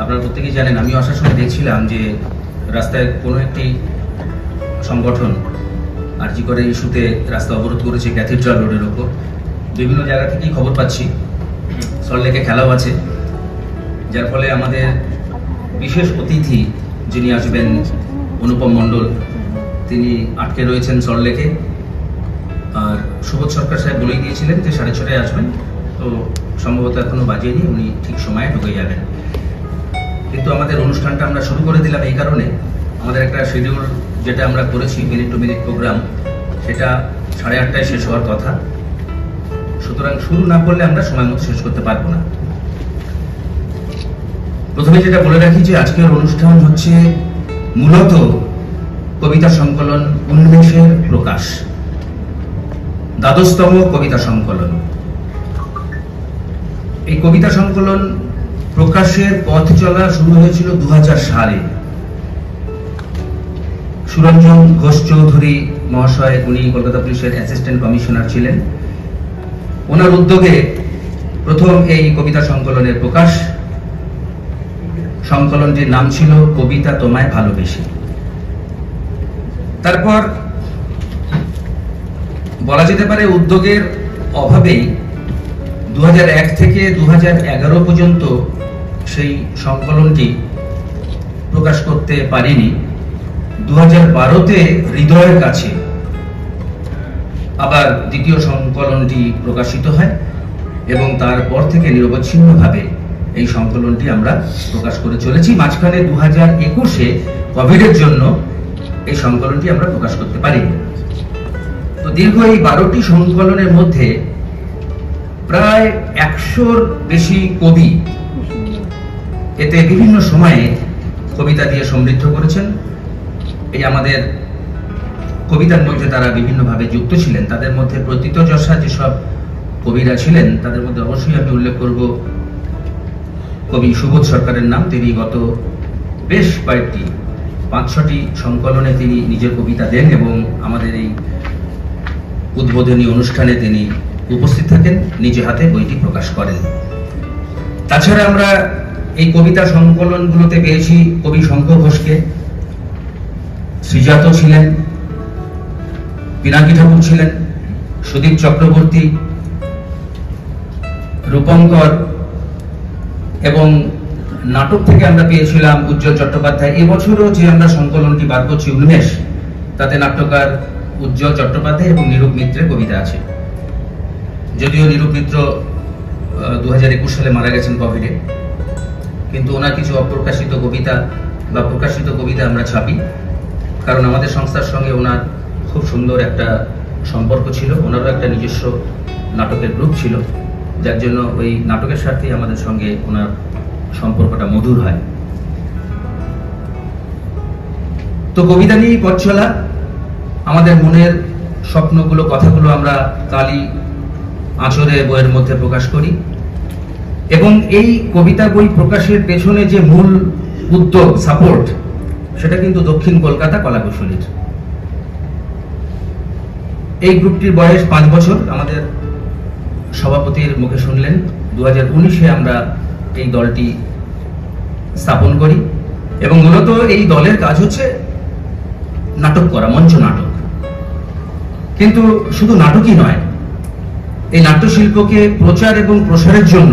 আপনারা প্রত্যেকেই জানেন, আমি আসার সময় দেখছিলাম যে রাস্তায় কোনো একটি সংগঠন আরজি করে ইস্যুতে রাস্তা অবরোধ করেছে ক্যাথিড্রাল রোডের ওপর। বিভিন্ন জায়গা থেকেই খবর পাচ্ছি সল্টলেকে খেলাও আছে, যার ফলে আমাদের বিশেষ অতিথি যিনি আসবেন অনুপম মণ্ডল, তিনি আটকে রয়েছেন সল্টলেকে। আর সুবোধ সরকার সাহেব বলেই দিয়েছিলেন যে 6:30 আসবেন, তো সম্ভবত এখনো বাজেনি, উনি ঠিক সময়ে ঢুকে যাবেন। কিন্তু আমাদের অনুষ্ঠানটা আমরা শুরু করে দিলাম এই কারণে, আমাদের একটা শিডিউল যেটা আমরা করেছি মিনিট টু মিনিট প্রোগ্রাম, সেটা 8:30 শেষ হওয়ার কথা। সুতরাং শুরু না করলে আমরা সময় মতো শেষ করতে পারবো না। প্রথমে যেটা বলে রাখি যে আজকের অনুষ্ঠান হচ্ছে মূলত কবিতা সংকলন উন্মেষের প্রকাশ, দ্বাদশতম কবিতা সংকলন। এই কবিতা সংকলন প্রকাশের পথ চলা শুরু হয়েছিল 2000 সালে। সুরঞ্জন ঘোষ চৌধুরী মহাশয়, উনি কলকাতা পুলিশের অ্যাসিস্ট্যান্ট কমিশনার ছিলেন, ওনার উদ্যোগে প্রথম এই কবিতা সংকলনের প্রকাশ। সংকলনটির নাম ছিল কবিতা তোমায় ভালোবেসে। তারপর বলা যেতে পারে উদ্যোগের অভাবেই 2001 থেকে 2011 পর্যন্ত সেই সংকলনটি প্রকাশ করতে পারিনি। 2012-তে হৃদয়ের কাছে আবার দ্বিতীয় সংকলনটি প্রকাশিত হয় এবং তারপর থেকে নিরবচ্ছিন্নভাবে এই সংকলনটি আমরা প্রকাশ করে চলেছি। মাঝখানে 2021-এ কোভিডের জন্য এই সংকলনটি আমরা প্রকাশ করতে পারিনি। তো দীর্ঘ এই 12টি সংকলনের মধ্যে প্রায় 100-র বেশি কবি এতে বিভিন্ন সময়ে কবিতা দিয়ে সমৃদ্ধ করেছেন। এই আমাদের কবিতার মধ্যে তারা বিভিন্নভাবে যুক্ত ছিলেন। তাদের মধ্যে প্রতীতযশা যেসব কবিরা ছিলেন তাদের মধ্যে অবশ্যই আমি উল্লেখ করব কবি সুবোধ সরকারের নাম। তিনি গত বেশ কয়েকটি 5-6টি সংকলনে তিনি নিজের কবিতা দেন এবং আমাদের এই উদ্বোধনী অনুষ্ঠানে তিনি উপস্থিত থাকেন, নিজে হাতে বইটি প্রকাশ করেন। তাছাড়া আমরা এই কবিতা সংকলনগুলোতে পেয়েছি কবি শঙ্খ ঘোষকে, শ্রীজাত ছিলেন, পিনাকি ঠাকুর ছিলেন, সুদীপ চক্রবর্তী, রূপঙ্কর, এবং নাটক থেকে আমরা পেয়েছিলাম উজ্জ্বল চট্টোপাধ্যায়। এবছরও যে আমরা সংকলনটি বার করছি উন্মেষ, তাতে নাট্যকার উজ্জ্বল চট্টোপাধ্যায় এবং নিরূপ মিত্রের কবিতা আছে। যদিও নিরূপ মিত্র 2021 সালে মারা গেছেন কোভিডে, কিন্তু ওনার কিছু অপ্রকাশিত কবিতা বা প্রকাশিত কবিতা আমরা ছাপি, কারণ আমাদের সংস্থার সঙ্গে ওনার খুব সুন্দর একটা সম্পর্ক ছিল। ওনারও একটা নিজস্ব নাটকের গ্রুপ ছিল, যার জন্য ওই নাটকের স্বার্থেই আমাদের সঙ্গে ওনার সম্পর্কটা মধুর হয়। তো কবিতা নিয়েই পথ চলা, আমাদের মনের স্বপ্নগুলো, কথাগুলো আমরা কালি আঁচড়ে বইয়ের মধ্যে প্রকাশ করি। এবং এই কবিতা বই প্রকাশের পেছনে যে মূল উদ্যোগ, সাপোর্ট, সেটা কিন্তু দক্ষিণ কলকাতা কলাকুশলীর। এই গ্রুপটির বয়স 5 বছর। আমাদের সভাপতির মুখে শুনলেন 2019-এ আমরা এই দলটি স্থাপন করি এবং মূলত এই দলের কাজ হচ্ছে নাটক করা, মঞ্চ নাটক। কিন্তু শুধু নাটকই নয়, এই নাট্যশিল্পকে প্রচার এবং প্রসারের জন্য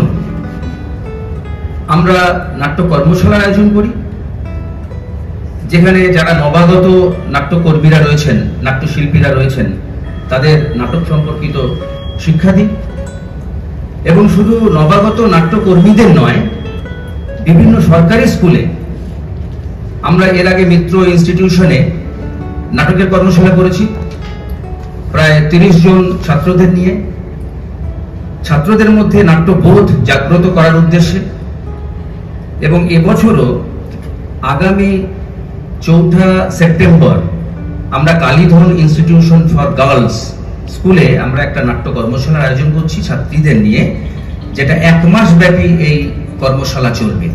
আমরা নাট্য কর্মশালার আয়োজন করি, যেখানে যারা নবাগত নাট্যকর্মীরা রয়েছেন, নাট্যশিল্পীরা রয়েছেন, তাদের নাটক সম্পর্কিত শিক্ষা দিই। এবং শুধু নবাগত নাট্যকর্মীদের নয়, বিভিন্ন সরকারি স্কুলে আমরা এর আগে মিত্র ইনস্টিটিউশনে নাটকের কর্মশালা করেছি প্রায় 30 জন ছাত্রদের নিয়ে, ছাত্রদের মধ্যে নাট্যবোধ জাগ্রত করার উদ্দেশ্যে। এবং এবছরও আগামী 4 সেপ্টেম্বর আমরা কালীধন ইনস্টিটিউশন ফর গার্লস স্কুলে আমরা একটা নাট্য কর্মশালার আয়োজন করছি ছাত্রীদের নিয়ে, যেটা 1 মাস ব্যাপী এই কর্মশালা চলবে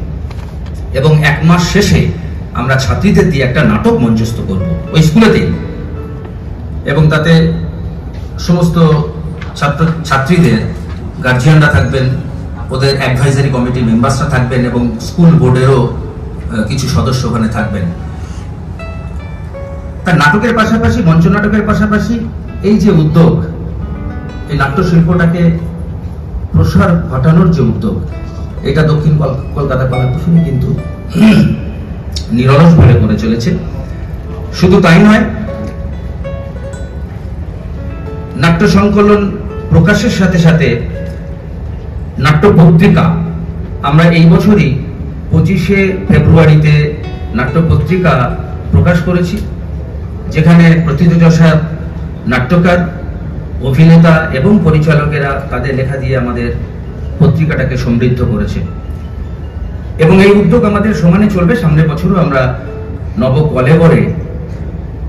এবং 1 মাস শেষে আমরা ছাত্রীদের দিয়ে একটা নাটক মঞ্চস্থ করব ওই স্কুলেতেই। এবং তাতে সমস্ত ছাত্রীদের গার্জিয়ানরা থাকবেন, ওদের অ্যাডভাইজারি কমিটি মেম্বার্সরা থাকবেন এবং স্কুল বোর্ডেরও কিছু সদস্য ওখানে থাকবেন। তার নাটকের পাশাপাশি, মঞ্চ নাটকের পাশাপাশি এই যে উদ্যোগ, এই নাট্যশিল্পটাকে প্রসার ঘটানোর যে উদ্যোগ, এটা দক্ষিণ কলকাতা কলাকুশলী কিন্তু নিরলস ভাবে করে চলেছে। শুধু তাই নয়, নাট্য সংকলন প্রকাশের সাথে সাথে নাট্য পত্রিকা, আমরা এই বছরই 25শে ফেব্রুয়ারিতে নাট্য পত্রিকা প্রকাশ করেছি, যেখানে প্রথিতযশা নাট্যকার, অভিনেতা এবং পরিচালকেরা তাদের লেখা দিয়ে আমাদের পত্রিকাটাকে সমৃদ্ধ করেছে এবং এই উদ্যোগ আমাদের সমানে চলবে। সামনের বছরও আমরা নব কলেবরে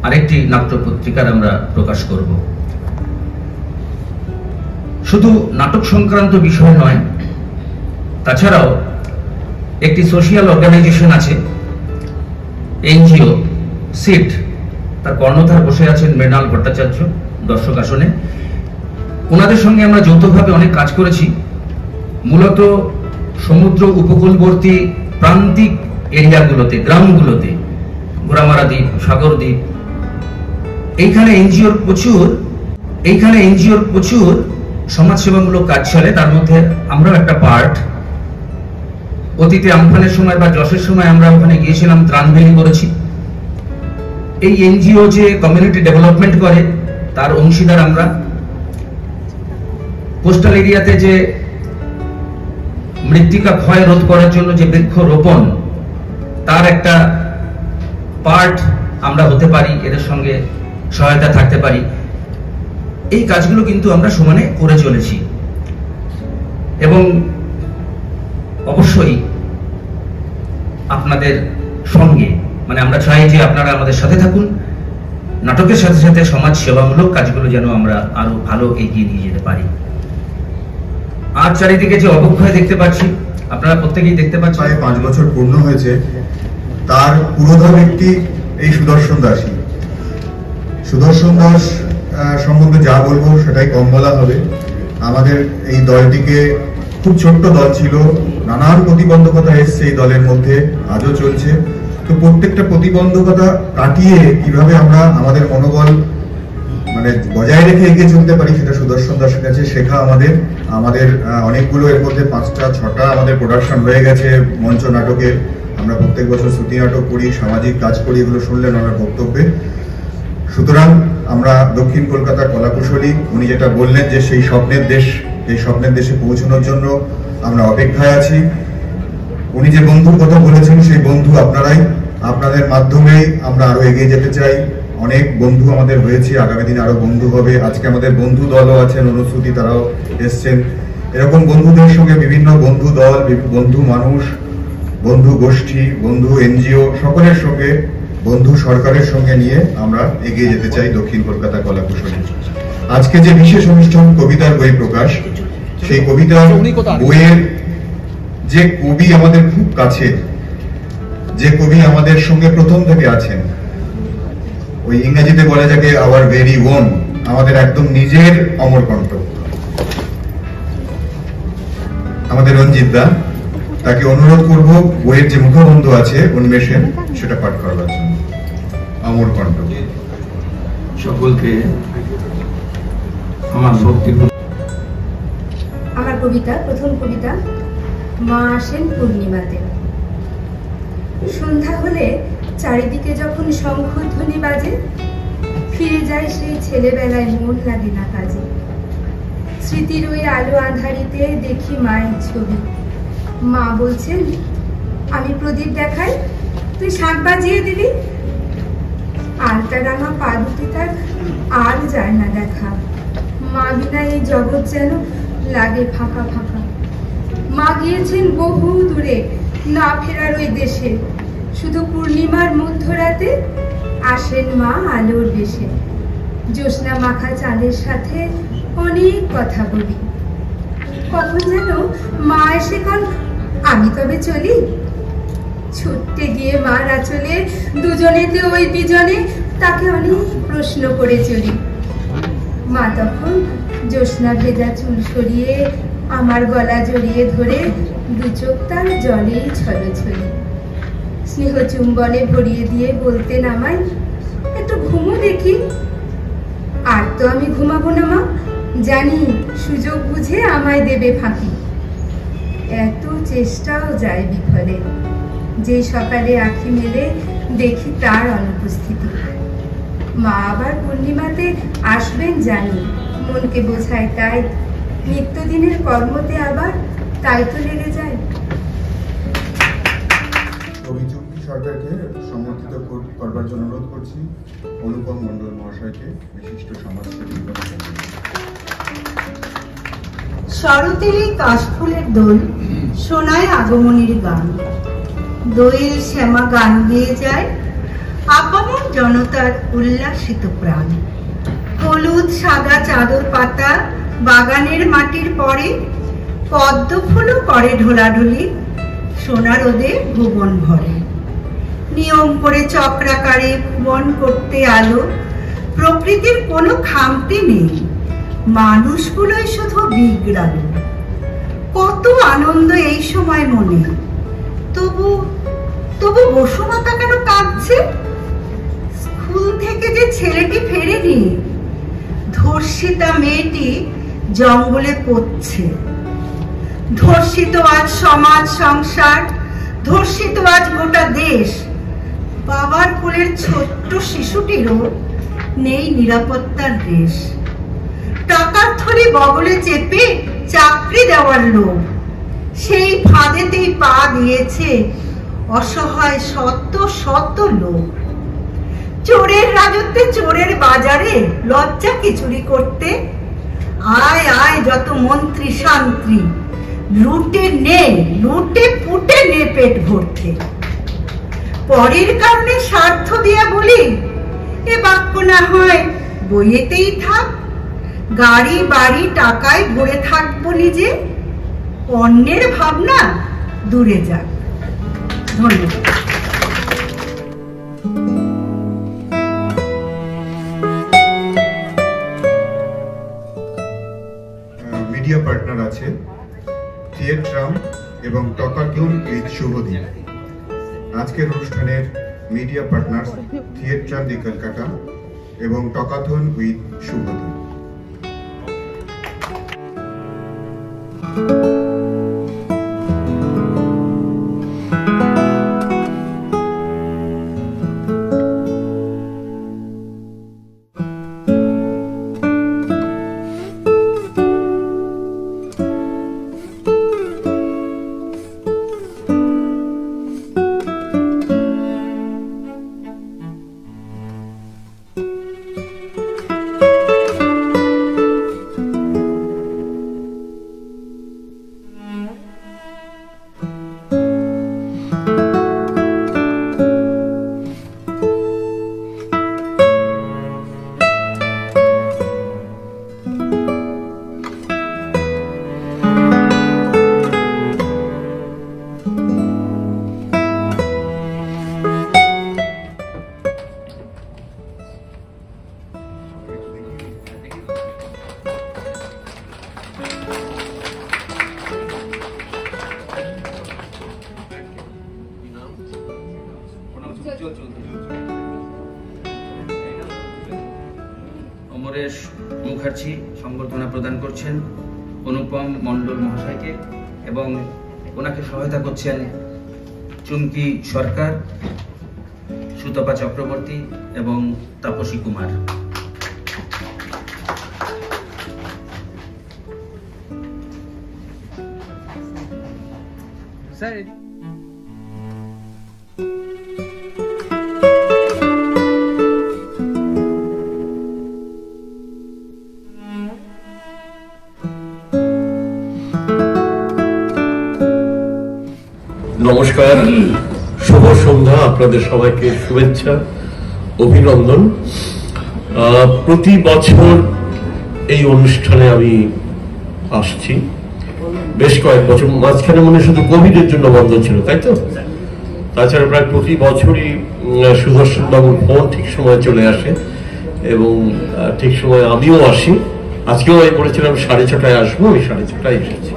আরেকটি নাট্য পত্রিকার আমরা প্রকাশ করব। শুধু নাটক সংক্রান্ত বিষয় নয়, তাছাড়াও একটি সোশিয়াল অর্গানাইজেশন আছে, এনজিও সিট, তার কর্ণধার বসে আছেন মৃণাল ভট্টাচার্য দর্শক আসনে। ওনাদের সঙ্গে আমরা যৌথভাবে অনেক কাজ করেছি। মূলত সমুদ্র উপকূলবর্তী প্রান্তিক এরিয়াগুলোতে, গ্রামগুলোতে, ঘোড়ামারা দ্বীপ, সাগর দ্বীপ, এইখানে এনজিওর প্রচুর সমাজসেবামূলক কাজ চলে। তার মধ্যে আমরাও একটা পার্ট। অতীতে আমফানের সময় বা যশের সময় আমরা ওখানে গিয়েছিলাম, ত্রাণভেলি করেছি। এই এনজিও যে কমিউনিটি ডেভেলপমেন্ট করে, তার অংশীদার আমরা। কোস্টাল এরিয়াতে যে মৃত্তিকা ক্ষয় রোধ করার জন্য যে বৃক্ষ রোপণ, তার একটা পার্ট আমরা হতে পারি, এদের সঙ্গে সহায়তা থাকতে পারি। এই কাজগুলো কিন্তু আমরা সমানে করে চলেছি এবং অবশ্যই আপনাদের সঙ্গে, মানে আমরা চাই যে আপনারা আমাদের সাথে থাকুন। নাটকের সাথে সাথে সমাজ সেবামূলক কাজগুলো যেন আমরা আরো ভালো এগিয়ে নিয়ে যেতে পারি। আর চারিদিকে যে অবক্ষয় দেখতে পাচ্ছি, আপনারা প্রত্যেকেই দেখতে পাচ্ছেন। 5 বছর পূর্ণ হয়েছে, তার পুরোধা ব্যক্তি এই সুদর্শন দাসী। সুদর্শন দাস সম্বন্ধে যা বলবো সেটাই কম বলা হবে। আমাদের এই দলটিকে খুব ছোট্ট দল ছিল, নানান প্রতিবন্ধকতা এসছে এই দলের মধ্যে, আজও চলছে। তো প্রত্যেকটা প্রতিবন্ধকতা কাটিয়ে কিভাবে আমরা আমাদের মনোবল মানে বজায় রেখে এগিয়ে চলতে পারি, সেটা সুদর্শন দাসের কাছে শেখা। আমাদের অনেকগুলো, এর মধ্যে 5টা-6টা আমাদের প্রোডাকশন হয়ে গেছে মঞ্চ নাটকে। আমরা প্রত্যেক বছর শ্রুতি নাটক করি, সামাজিক কাজ করি, এগুলো শুনলেন আমার বক্তব্যে। সুতরাং আমরা দক্ষিণ কলকাতা কলাকুশলী, উনি যেটা বললেন যে সেই স্বপ্নের দেশ, এই স্বপ্নের দেশে পৌঁছানোর জন্য আমরা অপেক্ষায় আছি। উনি যে বন্ধুর কথা বলেছেন, সেই বন্ধু আপনারাই। আপনাদের মাধ্যমেই আমরা আরো এগিয়ে যেতে চাই। অনেক বন্ধু আমাদের হয়েছে, আগামী দিনে আরো বন্ধু হবে। আজকে আমাদের বন্ধু দলও আছেন, অনুশ্রুতি, তারাও এসছেন। এরকম বন্ধুদের সঙ্গে বিভিন্ন বন্ধু দল, বন্ধু মানুষ, বন্ধু গোষ্ঠী, বন্ধু এনজিও, সকলের সঙ্গে, বন্ধু সরকারের সঙ্গে নিয়ে আমরা এগিয়ে যেতে চাই দক্ষিণ কলকাতা কলাকুশলী। আজকে যে বিশেষ অনুষ্ঠান, কবিতার বই প্রকাশ, সেই কবিতার বইয়ের যে কবি আমাদের খুব কাছে, যে কবি আমাদের সঙ্গে প্রথম থেকে আছেন, ওই ইংরেজিতে বলে যাকে আওয়ার ভেরি ওন, আমাদের একদম নিজের অমরকণ্ঠ, আমাদের রঞ্জিত দা, তাকে অনুরোধ করব বইয়ের যে মুখবন্ধ আছে উন্মেষের, সেটা পাঠ করবার জন্য। অমরকণ্ঠ। সকলকে আমার কবিতা, প্রথম কবিতা। মা আসেন পূর্ণিমাতে। সন্ধ্যা হলে চারিদিকে যখন শঙ্খধ্বনি বাজে, ফিরে যায় সেই ছেলেবেলায়, মন লাগে না কাজে। স্মৃতির ওই আলো আঁধারিতে দেখি মায়ের ছবি। মা বলছেন, আমি প্রদীপ দেখাই, তুই শাঁখ বাজিয়ে দিলি। আলতা রাঙা পা দুটি তার আর যায় না দেখা। মা বিনা এই জগৎ যেন লাগে ফাঁকা ফাঁকা। মা গিয়েছেন বহু দূরে, না ফেরার ওই দেশে। শুধু পূর্ণিমার মধ্যরাতে আসেন মা আলোর বেশে। জ্যোৎস্না মাখা চাঁদের সাথে অনেক কথা বলি। কখন যেন মা এসে কন, আমি তবে চলি। ছুটতে গিয়ে মার আঁচলে দুজনেতে ওই বিজনে তাকে অনেক প্রশ্ন করে চলি। মা তখন জ্যোৎস্না ভেজা চুল সরিয়ে আমার গলা জড়িয়ে ধরে দু চোখ তার জলেই ছলছল। স্নেহ চুম্বনে ভরিয়ে দিয়ে বলতেন আমায়, একটু ঘুমো দেখি। আর তো আমি ঘুমাবো না মা, জানি সুযোগ বুঝে আমায় দেবে ফাঁকি। এত চেষ্টাও যায় বিফলে, যে সকালে আঁখি মেলে দেখি তার অনুপস্থিতি। মা আবার পূর্ণিমাতে আসবেন জানি, মনকে বোঝায় তাই। নিত্যদিনের কর্মতে আবার তাই তো লেগে যায়। কবি চুমকি সরকারকে সমর্থিত করবার জন্য অনুরোধ করছি অনুপম মণ্ডল মহাশয়কে, বিশিষ্ট সমাজসেবী। শরতেরই কাশফুলের দোল শোনায় আগমনীর গান। দোয়েল শ্যামা গান গেয়ে যায় আপামর জনতার উল্লাসিত প্রাণ। হলুদ সাদা চাদর পাতা বাগানের মাটির পরে, পদ্ম ফুলও করে ঢোলাঢুলি, সোনা রোদে ভুবন ভরে। নিয়ম করে চক্রাকারে ভুবন করতে আলো, প্রকৃতির কোনো খামতি নেই, মানুষগুলোই শুধু বিগড়ালো। কত আনন্দ এই সময় মনে, তবু তবু বসুমাতা কেন কাঁদছে? স্কুল থেকে যে ছেলেটি ফেরেনি, ধর্ষিতা মেয়েটি জঙ্গলে পড়ছে। ধর্ষিত আজ সমাজ সংসার, ধর্ষিত আজ গোটা দেশ। বাবার কোলের ছোট্ট শিশুটিরও নেই নিরাপত্তার রেশ। টাকার থলি বগলে চেপে চাকরি দেওয়ার লোক, সেই ফাঁদেতেই পা দিয়েছে অসহায় শত শত লোক। চোরের রাজত্বে চোরের বাজারে লজ্জা কি চুরি করতে? আয় আয় যত মন্ত্রী শান্ত্রী, লুটে নে, লুটে পুটে নে পেট ভরতে। পরের কারণে স্বার্থ দিয়া বলি, এ বাক্য না হয় বইয়েতেই থাক। গাড়ি বাড়ি টাকায় ভরে থাকবো নিজে, অন্যের ভাবনা দূরে যাক। ধন্যবাদ। মিডিয়া পার্টনার আছে থিয়েট্রাম এবং টকাথন উইথ শুভদীপ। আজকের অনুষ্ঠানের মিডিয়া পার্টনার থিয়েট্রাম দি কলকাতা এবং টকাথন উইথ শুভদীপ। অমরেশ মুখার্জি সংবর্ধনা প্রদান করছেন অনুপম মণ্ডল মহাশয়কে এবং ওনাকে সহায়তা করছেন চুমকি সরকার, সুতপা চক্রবর্তী এবং তাপসী কুমার। স্যার নমস্কার, শুভ সন্ধ্যা। আপনাদের সবাইকে শুভেচ্ছা, অভিনন্দন। প্রতি বছর এই অনুষ্ঠানে আমি আসছি, বেশ কয়েক বছর। মাঝখানে মনে শুধু কোভিডের জন্য বন্ধ ছিল, তাই তো? তাছাড়া প্রায় প্রতি বছরই সুদর্শন বাবুর ফোন ঠিক সময় চলে আসে এবং ঠিক সময় আমিও আসি। আজকেও আমি বলেছিলাম 6:30 আসবো, আমি 6:30 এসেছি।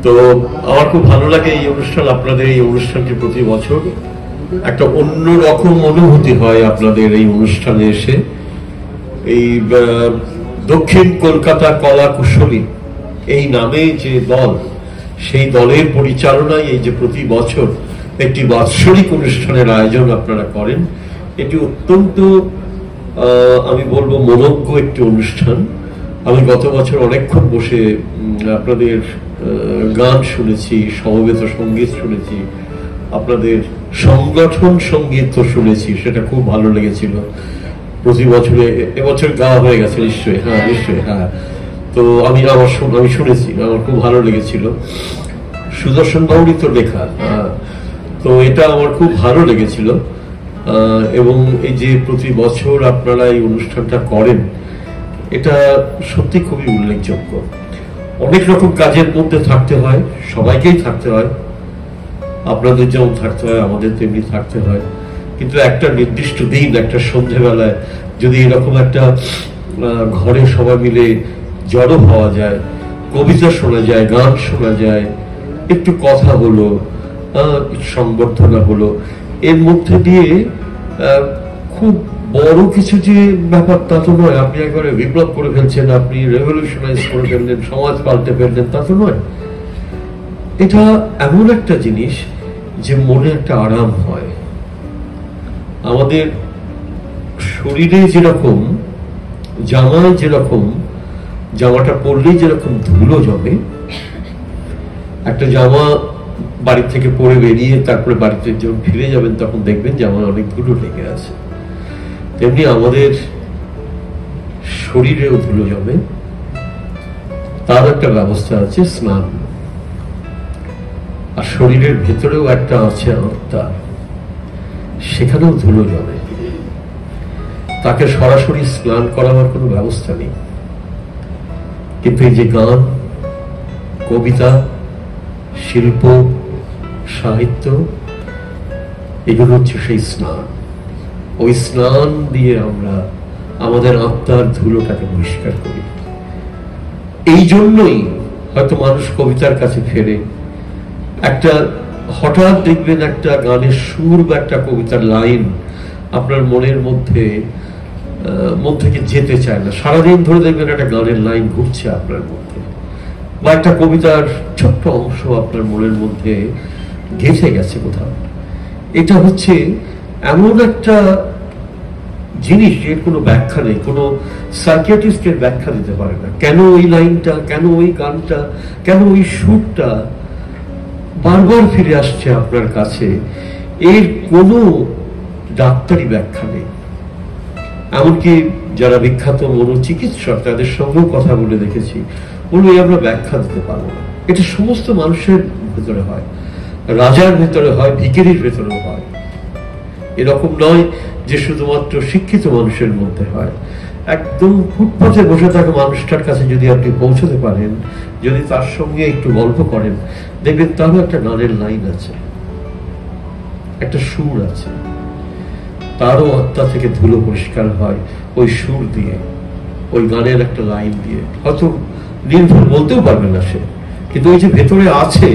তো আমার খুব ভালো লাগে এই অনুষ্ঠান, আপনাদের এই অনুষ্ঠানটি প্রতি বছর একটা অন্য রকম অনুভূতি হয় আপনাদের এই অনুষ্ঠানে এসে। এই দক্ষিণ কলকাতা কলা কুশলী এই নামে যে দল, সেই দলের পরিচালনায় এই যে প্রতি বছর একটি বাৎসরিক অনুষ্ঠানের আয়োজন আপনারা করেন, এটি অত্যন্ত আমি বলবো মনোজ্ঞ একটি অনুষ্ঠান। আমি গত বছর অনেকক্ষণ বসে আপনাদের গান শুনেছি, সমবেত সঙ্গীত শুনেছি, আপনাদের সংগঠন সঙ্গীত শুনেছি, সেটা খুব ভালো লেগেছিল। প্রতি বছরে এবছর গাওয়া হয়ে গেছে নিশ্চয়ই, হ্যাঁ নিশ্চয়ই, হ্যাঁ। তো আমি শুনেছি, আমার খুব ভালো লেগেছিল। সুদর্শন বাবুরই তো লেখা, তো এটা আমার খুব ভালো লেগেছিল। এবং এই যে প্রতি বছর আপনারা এই অনুষ্ঠানটা করেন, এটা সত্যি খুবই উল্লেখযোগ্য। অনেক রকম কাজের মধ্যে থাকতে হয়, সবাইকেই থাকতে হয়, আপনাদের যেমন থাকতে হয় আমাদের তেমনি থাকতে হয়, কিন্তু একটা নির্দিষ্ট দিন, একটা সন্ধ্যেবেলায় যদি এরকম একটা ঘরে সবাই মিলে জড়ো হওয়া যায়, কবিতা শোনা যায়, গান শোনা যায়, একটু কথা হলো, সংবর্ধনা হলো, এর মধ্যে দিয়ে খুব বড় কিছু যে ব্যাপার তা তো নয়। আপনি একবারে বিপ্লব করে ফেলছেন, আপনি রেভলিউশনাইজ করে ফেললেন, সমাজ পাল্টে ফেললেন, তা তো নয়। এটা এমন একটা জিনিস যে মনে একটা আরাম হয়। আমাদের শরীরে যেরকম জামায় যেরকম, জামাটা পরলেই যেরকম ধুলো জমে, একটা জামা বাড়ি থেকে পরে বেরিয়ে তারপরে বাড়িতে যখন ফিরে যাবেন তখন দেখবেন জামায় অনেক ধুলো লেগে আছে, তেমনি আমাদের শরীরেও ধুলো জমে। তার একটা ব্যবস্থা আছে স্নান, আর শরীরের ভেতরেও একটা আছে আত্মা, সেখানেও ধুলো জমে। তাকে সরাসরি স্নান করাবার কোনো ব্যবস্থা নেই, কিন্তু এই যে গান, কবিতা, শিল্প, সাহিত্য, এগুলো হচ্ছে সেই স্নান। ওই স্নান দিয়ে আমরা আমাদের আত্মার ধুলোটাকে পরিষ্কার করি। এই জন্যই হয়তো মানুষ কবিতার কাছে ফেরে। একটা হঠাৎ দেখবেন একটা গানের সুর বা একটা কবিতার লাইন আপনার মনের মধ্যে মন থেকে যেতে চায় না, সারাদিন ধরে দেখবেন একটা গানের লাইন ঘুরছে আপনার মধ্যে, বা একটা কবিতার ছোট্ট অংশ আপনার মনের মধ্যে গেঁথে গেছে কোথাও। এটা হচ্ছে এমন একটা জিনিস এর কোনো ব্যাখ্যা নেই, কোনো সাইকিয়াট্রিস্টের ব্যাখ্যা দিতে পারে না। কেন ওই লাইনটা, কেন ওই গানটা, কেন ওই সুরটা বারবার ফিরে আসছে আপনার কাছে, এর কোনো ডাক্তারি ব্যাখ্যা নেই। এমনকি যারা বিখ্যাত মনোচিকিৎসক তাদের সঙ্গেও কথা বলে দেখেছি, বলবো আমরা ব্যাখ্যা দিতে পারবো না। এটা সমস্ত মানুষের ভেতরে হয়, রাজার ভেতরে হয়, ভিখারির ভেতরেও হয়। এরকম নয় যে শুধুমাত্র শিক্ষিত মানুষের মধ্যে হয়। একদম ফুটপাথে বসে থাকা মানুষটার কাছে যদি আপনি পৌঁছতে পারেন, যদি তার সঙ্গে একটু গল্প করেন, দেখবেন তারও একটা গানের লাইন আছে, একটা সুর আছে, তারও আত্মা থেকে ধুলো পরিষ্কার হয় ওই সুর দিয়ে, ওই গানের একটা লাইন দিয়ে। হয়তো নির্ভুল বলতেও পারবে না সে, কিন্তু ওই যে ভেতরে আছে,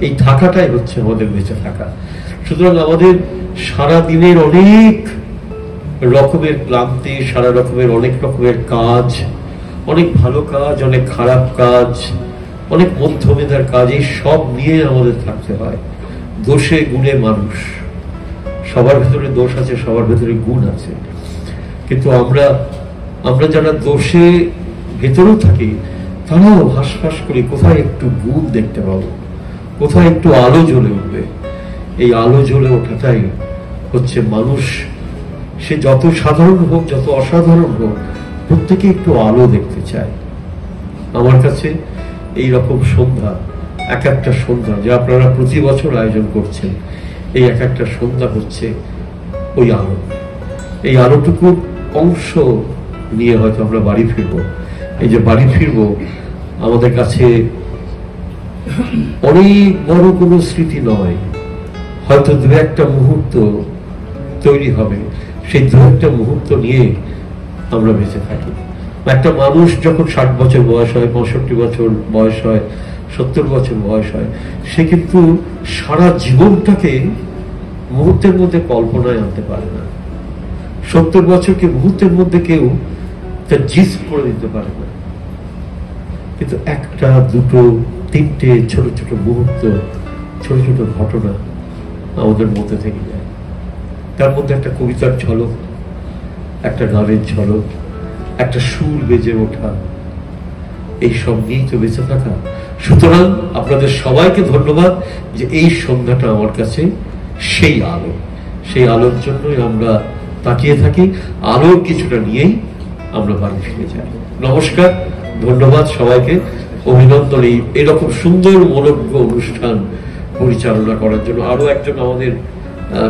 এই থাকাটাই হচ্ছে আমাদের বেঁচে থাকা। সুতরাং আমাদের সারা দিনের অনেক রকমের ক্লান্তি, সারা রকমের অনেক রকমের কাজ, অনেক ভালো কাজ, অনেক খারাপ কাজ, অনেক মধ্যমেধার কাজ, এই সব নিয়ে আমাদের থাকতে হয়। দোষে গুণে মানুষ, সবার ভেতরে দোষ আছে, সবার ভেতরে গুণ আছে, কিন্তু আমরা যারা দোষে ভেতরেও থাকি তারাও হাসফাস করি কোথায় একটু গুণ দেখতে পাবো, কোথায় একটু আলো জ্বলে উঠবে। এই আলো জ্বলে ওঠাটাই হচ্ছে মানুষ, সে যত সাধারণ হোক, যত অসাধারণ হোক, প্রত্যেকে একটু আলো দেখতে চায়। আমার কাছে এই রকম সন্ধ্যা, এক একটা সন্ধ্যা যে আপনারা প্রতি বছর আয়োজন করছেন, এই এক একটা সন্ধ্যা হচ্ছে ওই আলো। এই আলোটুকুর অংশ নিয়ে হয়তো আমরা বাড়ি ফিরবো। এই যে বাড়ি ফিরবো, আমাদের কাছে অনেক বড় কোনো স্মৃতি নয়, হয়তো দু একটা মুহূর্ত তৈরি হবে, সেই দু একটা মুহূর্ত নিয়ে আমরা বেঁচে থাকি। একটা মানুষ যখন 60 বছর বয়স হয়, 65 বছর বয়স হয়, 70 বছর বয়স হয়, সে কিন্তু সারা জীবনটাকে মুহূর্তের মধ্যে কল্পনায় আনতে পারে না। 70 বছরকে মুহূর্তের মধ্যে কেউ তার জিস করে দিতে পারে না, কিন্তু একটা দুটো তিনটে ছোট ছোট মুহূর্ত, ছোট ছোট ঘটনা আমাদের মধ্যে থেকে যায়। তার মধ্যে একটা কবিতার ঝলক, একটা গানের ঝলক, একটা সুর বেজে ওঠা, এই সব নিয়েই তো বেঁচে থাকা। সুতরাং আপনাদের সবাইকে ধন্যবাদ যে এই সন্ধ্যাটা আমার কাছে সেই আলো, সেই আলোর জন্যই আমরা তাকিয়ে থাকি, আলোর কিছুটা নিয়েই আমরা বাড়ি ফিরে যাই। নমস্কার, ধন্যবাদ সবাইকে, অভিনন্দন এরকম সুন্দর মনোজ্ঞ অনুষ্ঠান পরিচালনা করার জন্য। আরো একজন আমাদের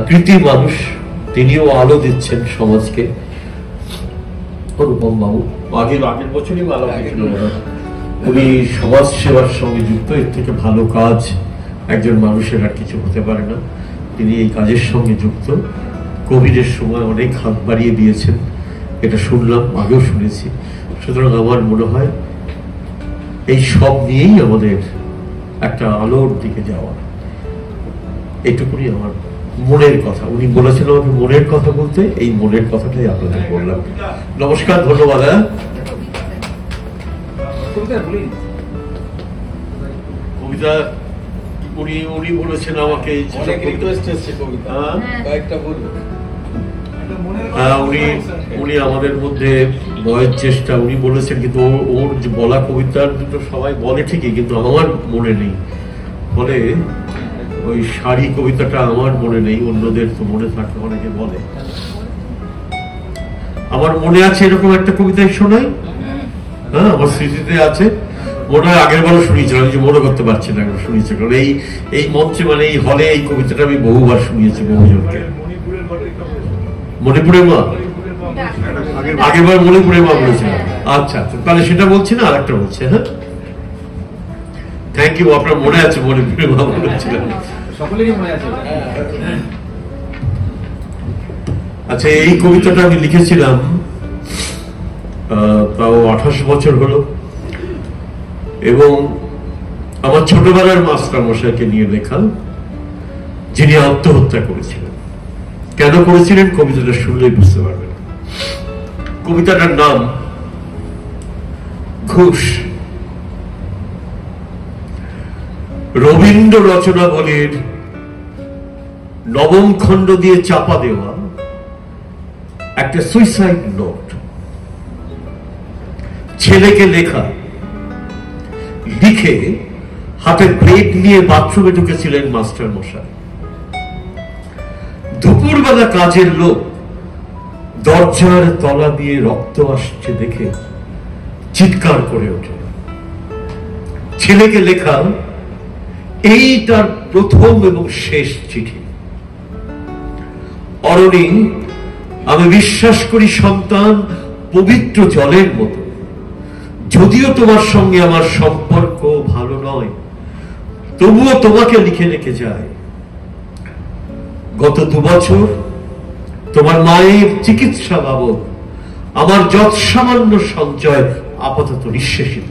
কৃতি মানুষ, তিনিও আলো দিচ্ছেন সমাজকে, অনুপম বাবু। আগের বছরই ভালো হয়েছিল, উনি সমাজ সেবার সঙ্গে যুক্ত। এর থেকে ভালো কাজ একজন মানুষের আর কিছু হতে পারে না। তিনি এই কাজের সঙ্গে যুক্ত, কোভিডের সময় অনেক হাত বাড়িয়ে দিয়েছেন, এটা শুনলাম, আগেও শুনেছি। সুতরাং আমার মনে হয় এই সব নিয়েই আমাদের একটা আলোর দিকে যাওয়া, এইটুকুনি আমার মনের কথা। উনি বলেছিলেন আমাকে মনের কথা বলতে, এই মনের কথাটাই আপনাদের বললাম। নমস্কার, ধন্যবাদ। কবিতা উনি বলেছেন আমাকে, উনি আমাদের মধ্যে বয়ের চেষ্টা উনি বলেছেন, কিন্তু ওর যে বলা কবিতার দুটো সবাই বলে ঠিকই, কিন্তু আমার মনে নেই। ফলে ওই শাড়ি কবিতাটা আমার মনে নেই, অন্যদের তো মনে থাকে, অনেকে বলে। আমার মনে আছে এরকম একটা কবিতাই শোনাই, হ্যাঁ আমার স্মৃতিতে আছে, মনে হয় আগের বারও শুনিয়েছিলাম, আমি যে মনে করতে পারছি না শুনিয়েছি, কারণ এই মঞ্চে মানে এই হলে এই কবিতাটা আমি বহুবার শুনিয়েছি বহুজনকে। মণিপুরের মা, আগেরবার মণিপুরের মা বলেছিলাম। আচ্ছা, তাহলে সেটা বলছি না, আর একটা বলছে। হ্যাঁ, থ্যাংক ইউ, আপনার মনে আছে মণিপুরের মা বলেছিলাম। আচ্ছা, এই কবিতাটা আমি লিখেছিলাম তাও 28 বছর হলো, এবং আমার ছোটবেলার মাস্টার মশাইকে নিয়ে লেখা, যিনি আত্মহত্যা করেছিলেন। কেন করেছিলেন কবিতাটা শুনলেই বুঝতে পারবেন। কবিতাটার নাম ঘুষ। রবীন্দ্র রচনাবলীর 9ম খণ্ড দিয়ে চাপা দেওয়া একটা সুইসাইড নোট, ছেলেকে লেখা। লিখে হাতে ব্রেক নিয়ে বাথরুমে ঢুকেছিলেন মাস্টার মশাই। দুপুরবেলা কাজের লোক দরজার তলা দিয়ে রক্ত আসছে দেখে চিৎকার করে ওঠে। ছেলেকে লেখা এই তার প্রথম এবং শেষ চিঠি। অরণি, আমি বিশ্বাস করি সন্তান পবিত্র জলের মতো, যদিও তোমার সঙ্গে আমার সম্পর্ক ভালো নয়, তবুও তোমাকে লিখে রেখে যায়। গত 2 বছর তোমার মায়ের চিকিৎসা বাবদ আমার যৎসামান্য সঞ্চয় আপাতত নিঃশেষিত।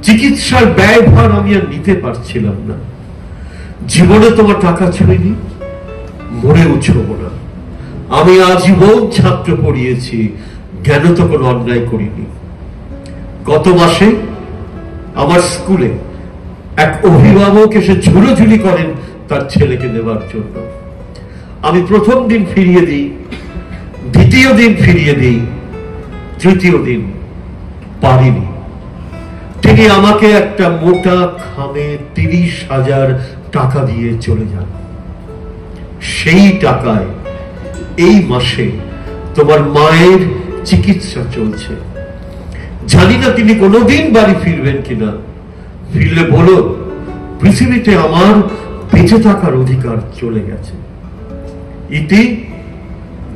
চিকিৎসার ব্যয়ভার আমি আর নিতে পারছিলাম না। জীবনে তোমার টাকা ছুঁইনি, মনেও ছোঁব না। আমি আজীবন ছাত্র পড়িয়েছি, জ্ঞান তো কোনো অন্যায় করিনি। গত মাসে আমার স্কুলে এক অভিভাবক এসে ঝুলোঝুলি করেন তার ছেলেকে দেওয়ার জন্য। আমি প্রথম দিন ফিরিয়ে দিই, দ্বিতীয় দিন ফিরিয়ে দিই, তৃতীয় দিন পারিনি। তিনি আমাকে একটা মোটা খামে 30,000 টাকা দিয়ে চলে যান। সেই টাকায় এই মাসে তোমার মায়ের চিকিৎসা চলছে। জানি না তিনি কোনোদিন বাড়ি ফিরবেন কিনা। ফিরলে বলো, পৃথিবীতে আমার বেঁচে থাকার অধিকার চলে গেছে। ইতি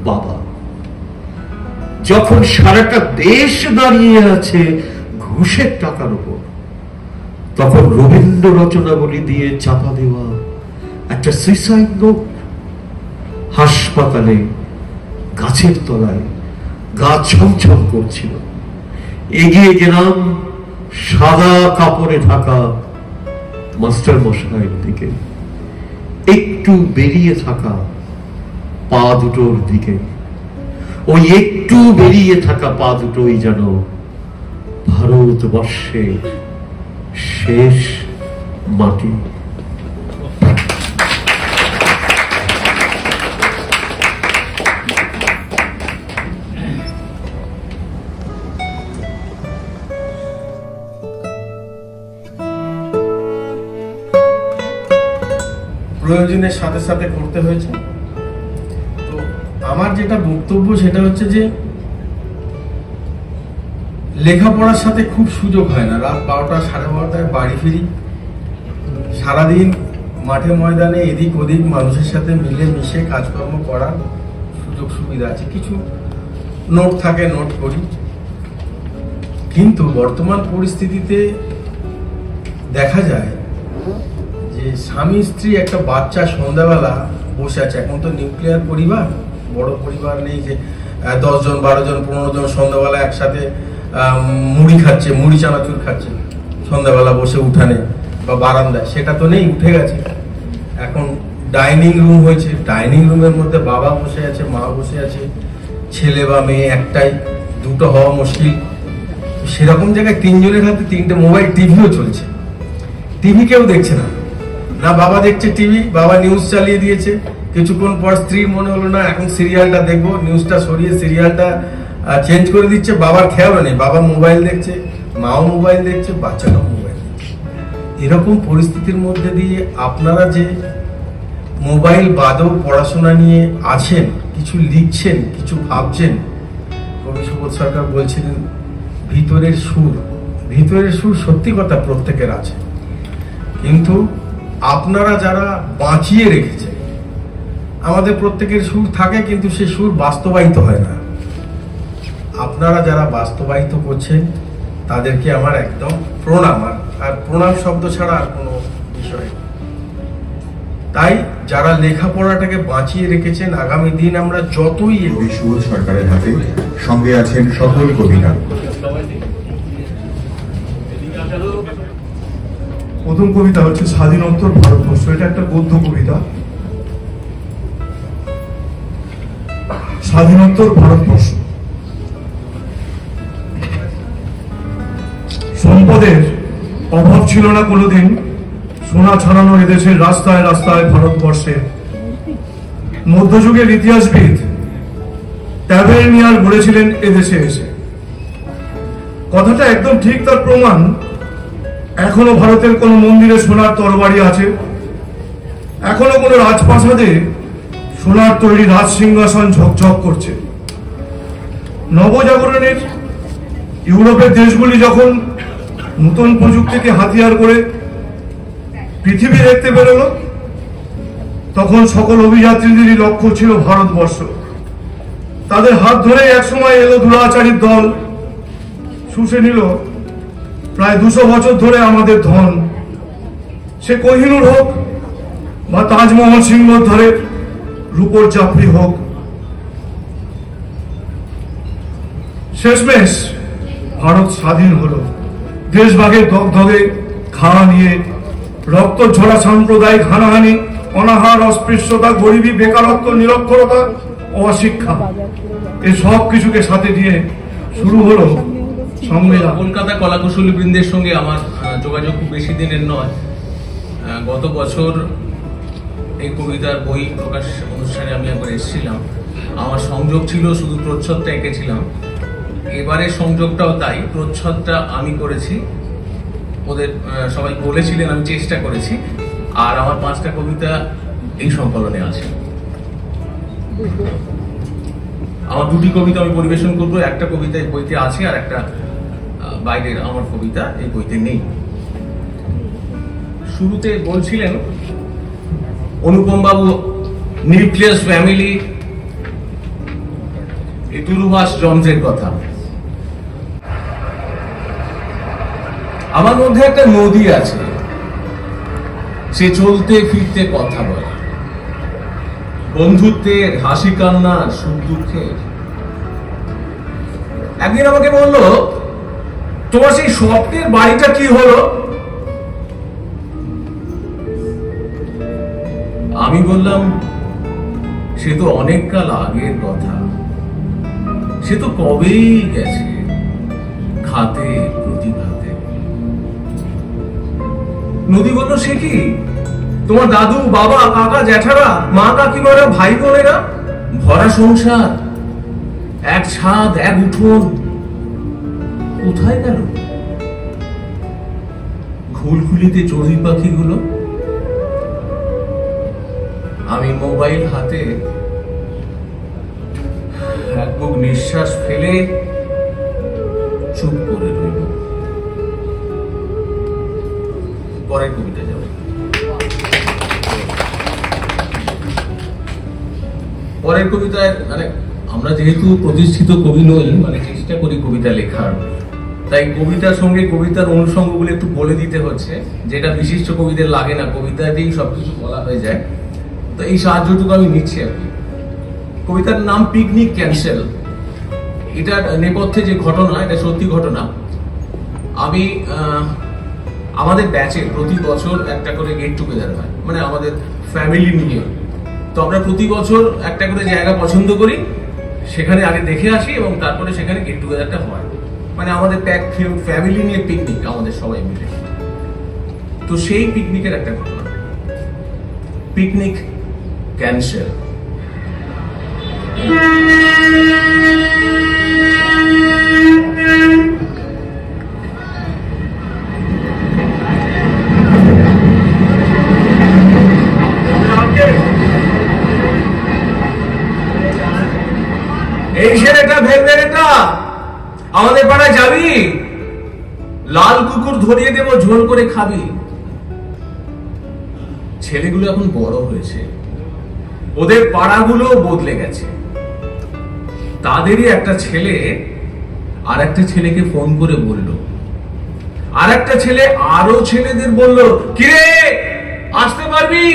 বাবা। যখন সারাটা দেশ দাঁড়িয়ে আছে ঘুষের টাকার উপর, তখন রবীন্দ্র রচনাবলী দিয়ে চাপা দেওয়া একটা সুইসাইড নোট। হাসপাতালে গাছের তলায় গা ছমছম করছিল। এগিয়ে গেলাম, সাদা কাপড়ে ঢাকা মাস্টার মশাইয়ের দিকে, একটু বেরিয়ে থাকা পা দুটোর দিকে, ওই একটু বেরিয়ে থাকা পা দুটোই যেন ভারতবর্ষের শেষ মাটি। প্রয়োজনের সাথে সাথে করতে হয়েছে। তো আমার যেটা বক্তব্য সেটা হচ্ছে যে লেখাপড়ার সাথে খুব সুযোগ হয় না। রাত 12টা 12:30টায় বাড়ি ফিরি, সারাদিন মাঠে ময়দানে এদিক ওদিক মানুষের সাথে মিলে মিশে কাজকর্ম করার সুযোগ সুবিধা আছে, কিছু নোট থাকে, নোট করি। কিন্তু বর্তমান পরিস্থিতিতে দেখা যায় যে স্বামী স্ত্রী একটা বাচ্চা সন্ধ্যাবেলা বসে আছে। এখন তো নিউক্লিয়ার পরিবার, বড় পরিবার নেই যে 10 জন 12 জন 15 জন সন্ধ্যাবেলা একসাথে মুড়ি খাচ্ছে, মুড়ি চানাচুর খাচ্ছে সন্ধ্যাবেলা বসে উঠানে বা বারান্দায়, সেটা তো নেই, উঠে গেছে। এখন ডাইনিং রুম হয়েছে, ডাইনিং রুমের মধ্যে বাবা বসে আছে, মা বসে আছে, ছেলে বা মেয়ে একটাই, দুটো হওয়া মুশকিল। সেরকম জায়গায় 3 জনের হাতে 3টে মোবাইল, টিভিও চলছে। টিভি কেউ দেখছে না, না বাবা দেখছে টিভি, বাবা নিউজ চালিয়ে দিয়েছে। কিছুক্ষণ পর স্ত্রীর মনে হলো না এখন সিরিয়ালটা দেখবো, নিউজটা সরিয়ে সিরিয়ালটা চেঞ্জ করে দিচ্ছে। বাবার খেয়াল নেই, বাবা মোবাইল দেখছে, মাও মোবাইল দেখছে, বাচ্চাটাও মোবাইল দেখছে। এরকম পরিস্থিতির মধ্যে দিয়ে আপনারা যে মোবাইল বাদেও পড়াশোনা নিয়ে আছেন, কিছু লিখছেন, কিছু ভাবছেন। কবি সুবোধ সরকার বলছিলেন ভিতরের সুর, ভিতরের সুর সত্যি কথা প্রত্যেকের আছে, কিন্তু আপনারা যারা বাঁচিয়ে রেখেছেন, আমাদের প্রত্যেকের সুর থাকে কিন্তু সে সুর বাস্তবায়িত হয় না। আপনারা যারা বাস্তবায়িত করছেন তাদেরকে আমার একদম প্রণাম, আর প্রণাম শব্দ ছাড়া আর কোনো বিষয়। তাই যারা লেখাপড়াটাকে বাঁচিয়ে রেখেছেন, আগামী দিন আমরা যতই কবি সুবোধ সরকারের হাতে সঙ্গে আছেন সকল কবিরা। প্রথম কবিতা হচ্ছে স্বাধীনোত্তর ভারতবর্ষ। এটা একটা গদ্য কবিতা। স্বাধীনোত্তর ভারতবর্ষ। সম্পদের অভাব ছিল না কোনোদিন, সোনা ছড়ানো এদেশের রাস্তায় রাস্তায় ভারতবর্ষে। মধ্যযুগের ইতিহাসবিদ ট্যাভেরনিয়ার বলেছিলেন এদেশে এসে। কথাটা একদম ঠিক, তার প্রমাণ এখনো ভারতের কোন মন্দিরে সোনার তরবারি আছে, এখনো কোন রাজপ্রাসাদে সোনার তৈরি রাজ সিংহাসন ঝকঝক করছে। নবজাগরণের ইউরোপের দেশগুলি যখন নতুন প্রযুক্তিকে হাতিয়ার করে পৃথিবী দেখতে বেরোলো, তখন সকল অভিযাত্রীদেরই লক্ষ্য ছিল ভারতবর্ষ। তাদের হাত ধরে একসময় এলো দুরাচারীর দল, শুষে নিল প্রায় 200 বছর ধরে আমাদের ধন। সে কোহিনূর হোক বা তাজমহল সিংহদ্বারের রূপর চাপড়ি হোক, শেষমেশ ভারত স্বাধীন হলো। দেশভাগের দগদগে ঘা নিয়ে, রক্ত ঝরা সাম্প্রদায়িক হানাহানি, অনাহার, অস্পৃশ্যতা, গরিবী, বেকারত্ব, নিরক্ষরতা, অশিক্ষা, এই সব কিছুকে সাথে দিয়ে শুরু হলো সংবিধান। কলকাতা কলাকুশলী বৃন্দের সঙ্গে আমার যোগাযোগ খুব বেশি দিনের নয়। গত বছর এই কবিতার বই প্রকাশ অনুষ্ঠানে আমি একবার এসেছিলাম, আমার সংযোগ ছিল শুধু প্রচ্ছদটা এঁকেছিলাম। এবারে সংযোগটাও তাই, প্রচ্ছদটা আমি করেছি, ওদের সবাই বলেছিলেন, আমি চেষ্টা করেছি। আর আমার 5টা কবিতা এই সংকলনে আছে। আমার 2টি কবিতা আমি পরিবেশন করবো, একটা কবিতা এই বইতে আছে আর একটা বাইরের আমার কবিতা এই বইতে নেই। শুরুতে বলছিলেন অনুপম বাবু নিউক্লিয়াস ফ্যামিলি, এই দূরভাষ যন্ত্রের কথা। আমার মধ্যে একটা নদী আছে, সে চলতে ফিরতে কথা বলে, বন্ধুত্বের, হাসি কান্নার, সুখ দুঃখের। একদিন আমাকে বলল তোমার সেই স্বপ্নের বাড়িটা কি হলো? আমি বললাম, সে তো অনেক কাল আগের কথা, সে তো কবেই গেছে খাতে প্রতিঘাতে। নদী বলল, সে কি? তোমার দাদু, বাবা, কাকা, জ্যাঠারা, মা, কাকিমারা, ভাই বোনেরা, ভরা সংসার, এক ছাদ, এক উঠোন, কোথায় গেল? ঘুলঘুলিতে চড়ুই পাখিগুলো? আমি মোবাইল হাতে এক বুক নিঃশ্বাস ফেলে চুপ করে রইল। পরের কবিতা যাব। পরের কবিতায় মানে আমরা যেহেতু প্রতিষ্ঠিত কবি নই, মানে চেষ্টা করি কবিতা লেখার, তাই কবিতার সঙ্গে কবিতার অনুষঙ্গগুলো একটু বলে দিতে হচ্ছে, যেটা বিশিষ্ট কবিদের লাগে না, কবিতাতেই সবকিছু বলা হয়ে যায়। তো এই সাহায্যটুকু আমি নিচ্ছি আর কি। কবিতার নাম পিকনিক ক্যান্সেল। এটার নেপথ্যে যে ঘটনা, এটা সত্যি ঘটনা। আমি আমাদের ব্যাচে প্রতি বছর একটা করে গেট টুগেদার হয়, মানে আমাদের ফ্যামিলি নিয়ে। তো আমরা প্রতি বছর একটা করে জায়গা পছন্দ করি, সেখানে আগে দেখে আসি এবং তারপরে সেখানে গেট টুগেদারটা হয়। মানে আমাদের ফ্যামিলি নিয়ে পিকনিক, আমাদের সবাই মিলে। তো সেই পিকনিকের একটা ঘটনা, পিকনিক ক্যান্সেল। এই ছেলেটা ভেলভেলেটা, আমাদের পাড়ায় যাবি? লাল কুকুর ধরিয়ে দেব, ঝোল করে খাবি। ছেলেগুলো এখন বড় হয়েছে, ওদের পাড়াগুলো বদলে গেছে। তাদেরই একটা ছেলে আর একটা ছেলেকে ফোন করে বলল, আর একটা ছেলে আরো ছেলেদের বলল, কিরে আসতে পারবি?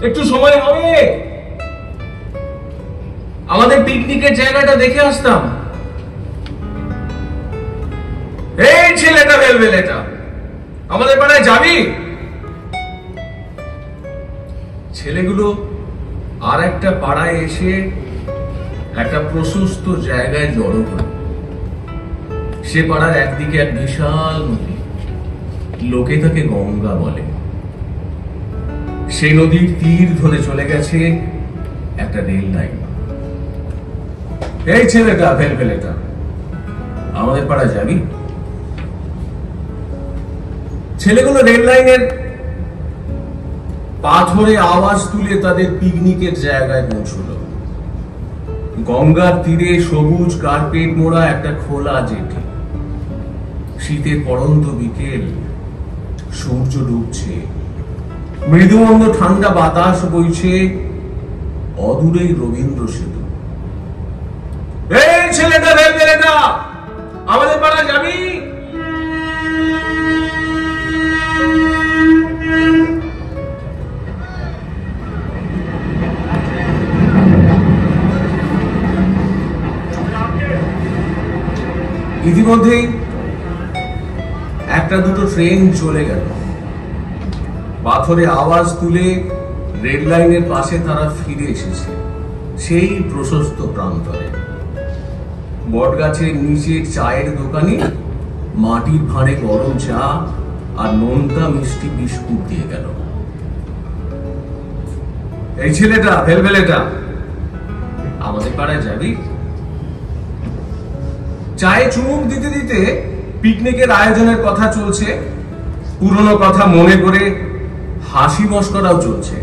একটু সময় হবে, আমাদের পিকনিকের জায়গাটা দেখে আসতাম। এই ছেলেটা ভেলভেলেটা, আমাদের পাড়ায় যাবি? ছেলেগুলো আর একটা পাড়ায় এসে একটা প্রশস্ত জায়গায় জড়ো হলো। সে পাড়ার একদিকে এক বিশাল নদী, লোকে তাকে গঙ্গা বলে। সেই নদীর তীর ধরে চলে গেছে একটা রেল লাইন। এই ছেলেটা ভেলভেলেটা, আমাদের পাড়ায় যাবি? ছেলেগুলো রেল লাইনের পাথরে আওয়াজ তুলে তাদের পিকনিকের জায়গায় পৌঁছল। গঙ্গার তীরে সবুজ কার্পেট মোড়া একটা খোলা জেটি। শীতের পড়ন্ত বিকেল, সূর্য ডুবছে, মৃদুমন্দ ঠান্ডা বাতাস বইছে, অদূরেই রবীন্দ্র সেতু। এই ছেলেটা ভেলভেলেটা, আমাদের পাড়া যাবি? ইতিমধ্যেই একটা দুটো ট্রেন চলে গেল। পাথরে আওয়াজ তুলে রেড লাইনের পাশে তারা ফিরে এসেছে সেই প্রশস্ত প্রান্তরে। বটগাছের নিচে চায়ের দোকানে মাটির ভাঁড়ে গরম চা আর নোনতা মিষ্টি বিস্কুট দিয়ে গেল। এই ছেলেটা ভেলভেলেটা, আমাদের পাড়ায় যাবি? চায়ে চুমুক দিতে দিতে পিকনিকের আয়োজনের কথা চলছে, পুরনো কথা মনে করে হাসি মশকরাও চলছে।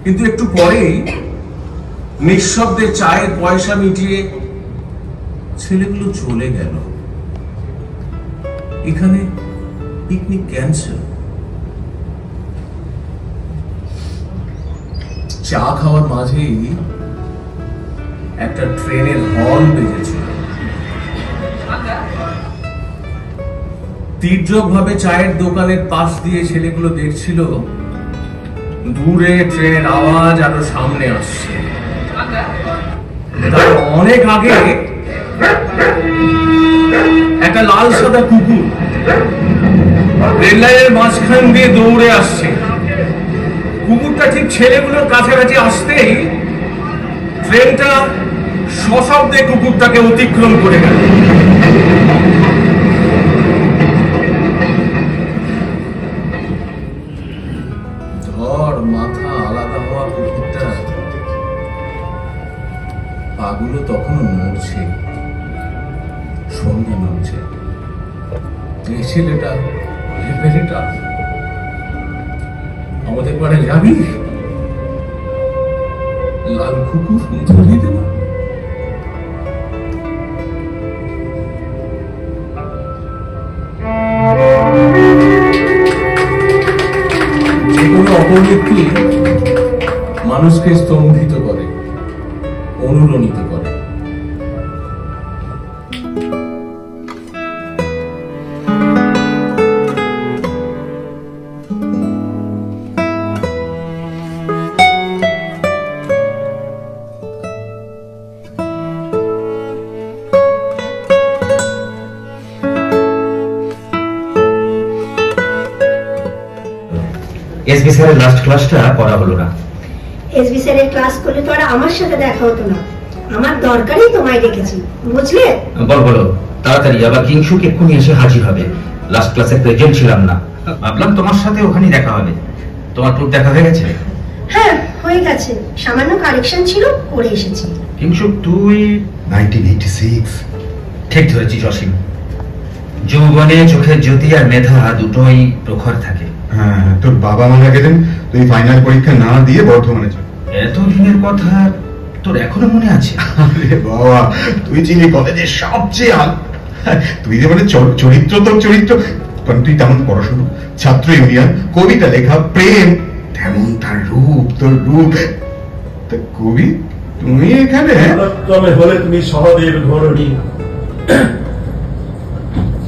কিন্তু একটু পরেই নিঃশব্দে চায়ের পয়সা মিটিয়ে ছেলেগুলো চলে গেল। এখানে পিকনিক ক্যান্সেল। চা খাওয়ার মাঝেই একটা ট্রেনের হর্ন বেজেছিল। তীর্যক ভাবে চায়ের দোকানের পাশ দিয়ে ছেলেগুলো দেখছিল দূরে ট্রেনের আওয়াজ আরো সামনে আসছে। তার অনেক আগে একটা লাল সাদা কুকুর রেল লাইনের মাঝখান দিয়ে দৌড়ে আসছে। কুকুরটা ঠিক ছেলেগুলোর কাছাকাছি আসতেই ট্রেনটা সশব্দে কুকুরটাকে অতিক্রম করে গেল। ধর মাথা আলাদা হওয়া কুকুরটা পাগুলো তখনও নড়ছে, সঙ্গে নড়ছে। এই ছেলেটা রেফারিটা আমাদের পাড়ে যাবি, লাল কুকুর ধরিয়ে দেব। যে কোনো অপমৃত্যু মানুষকে স্তম্ভিত করে, অনুরণিত করে। এসবি স্যারের লাস্ট ক্লাসটা করা হলো না। এসবি স্যারের ক্লাস করলে তো আর আমার সাথে দেখা হতো না। আমার দরকারই তোমায় ডেকেছি, বুঝলে? বলো তাড়াতাড়ি, আবার কিংসুক এক্ষুনি এসে হাজির হবে। লাস্ট ক্লাসে প্রেজেন্ট ছিলাম না, ভাবলাম তোমার সাথে ওখানে দেখা হবে। তোমার গ্রুপ দেখা হয়ে গেছে? হ্যাঁ হয়ে গেছে, সামান্য কারেকশন ছিল, করে এসেছি। কিংসুক তুই 1986 ঠিক ধরেছিস অসীম। যৌবনে চোখের জ্যোতি আর মেধা দুটোই প্রখর থাকে। হ্যাঁ, তোর বাবা মারা গেলেন, তুই ফাইনাল পরীক্ষা না দিয়ে বর্ধমানে চল। এত দিনের কথা তোর এখনো মনে আছে? আরে বাবা, তুই ছিলি কলেজের সবচেয়ে তুই যে মানে চরিত্র, তোর চরিত্র, কারণ তুই তেমন পড়াশুনো, ছাত্র ইউনিয়ন, কবিতা লেখা, প্রেম, তেমন তার রূপ, তোর রূপ। তা কবি তুমি এখানে হলে তুমি সহদেব ধরণী,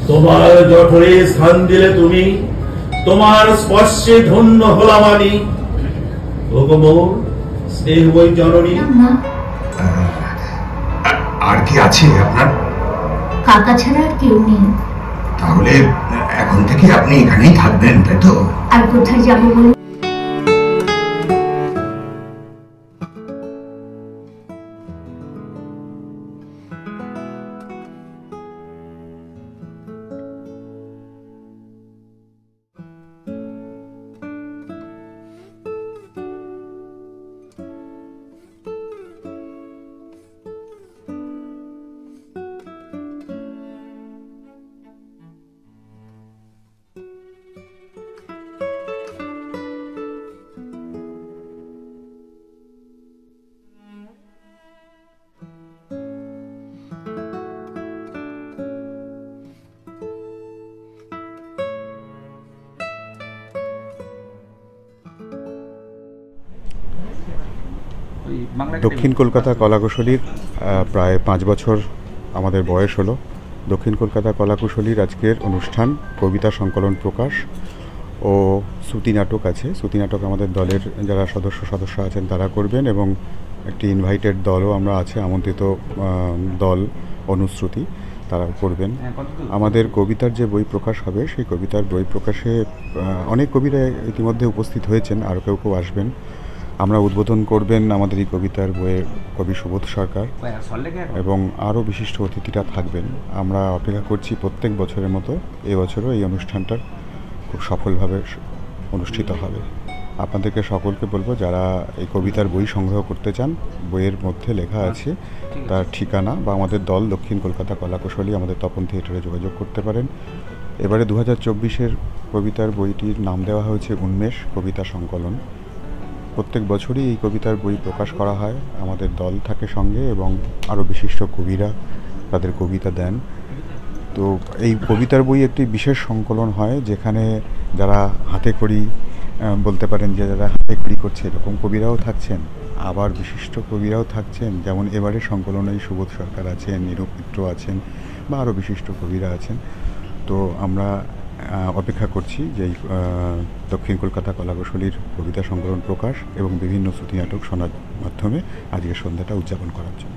তোমার জঠরে স্থান দিলে তুমি, তোমার স্পর্শে ধন্য হলাম আমি। ওগো মোর স্নেহময়ী জননী। আর কি আছে আপনার? কাকা ছাড়া আর কেউ নেই। তাহলে এখন থেকে আপনি এখানেই থাকবেন, তাই তো? আর কোথায় যাবো বলে? দক্ষিণ কলকাতা কলাকুশলীর প্রায় 5 বছর আমাদের বয়স হলো। দক্ষিণ কলকাতা কলাকুশলীর আজকের অনুষ্ঠান কবিতা সংকলন প্রকাশ ও শ্রুতি নাটক আছে। শ্রুতি নাটক আমাদের দলের যারা সদস্য আছেন তারা করবেন, এবং একটি ইনভাইটেড দলও আমরা আছে, আমন্ত্রিত দল অনুশ্রুতি, তারা করবেন। আমাদের কবিতার যে বই প্রকাশ হবে, সেই কবিতার বই প্রকাশে অনেক কবিরা ইতিমধ্যে উপস্থিত হয়েছেন, আরও কেউ আসবেন। আমরা উদ্বোধন করবেন আমাদের এই কবিতার বইয়ের কবি সুবোধ সরকার, এবং আরও বিশিষ্ট অতিথিরা থাকবেন। আমরা অপেক্ষা করছি প্রত্যেক বছরের মতো এবছরও এই অনুষ্ঠানটা খুব সফলভাবে অনুষ্ঠিত হবে। আপনাদেরকে সকলকে বলবো, যারা এই কবিতার বই সংগ্রহ করতে চান, বইয়ের মধ্যে লেখা আছে তার ঠিকানা বা আমাদের দল দক্ষিণ কলকাতা কলাকুশলী, আমাদের তপন থিয়েটারে যোগাযোগ করতে পারেন। এবারে 2024-এর কবিতার বইটির নাম দেওয়া হয়েছে উন্মেষ কবিতা সংকলন। প্রত্যেক বছরই এই কবিতার বই প্রকাশ করা হয়, আমাদের দল থাকে সঙ্গে, এবং আরও বিশিষ্ট কবিরা তাদের কবিতা দেন। তো এই কবিতার বই একটি বিশেষ সংকলন হয়, যেখানে যারা হাতে খড়ি বলতে পারেন, যে যারা হাতে খড়ি করছে এরকম কবিরাও থাকছেন, আবার বিশিষ্ট কবিরাও থাকছেন। যেমন এবারে সংকলনে সুবোধ সরকার আছেন, নিরূপ মিত্র আছেন, বা আরও বিশিষ্ট কবিরা আছেন। তো আমরা অপেক্ষা করছি যে দক্ষিণ কলকাতা কলাকুশলীর কবিতা সংকলন প্রকাশ এবং বিভিন্ন শ্রুতি নাটক শোনার মাধ্যমে আজকের সন্ধ্যাটা উদযাপন করার জন্য।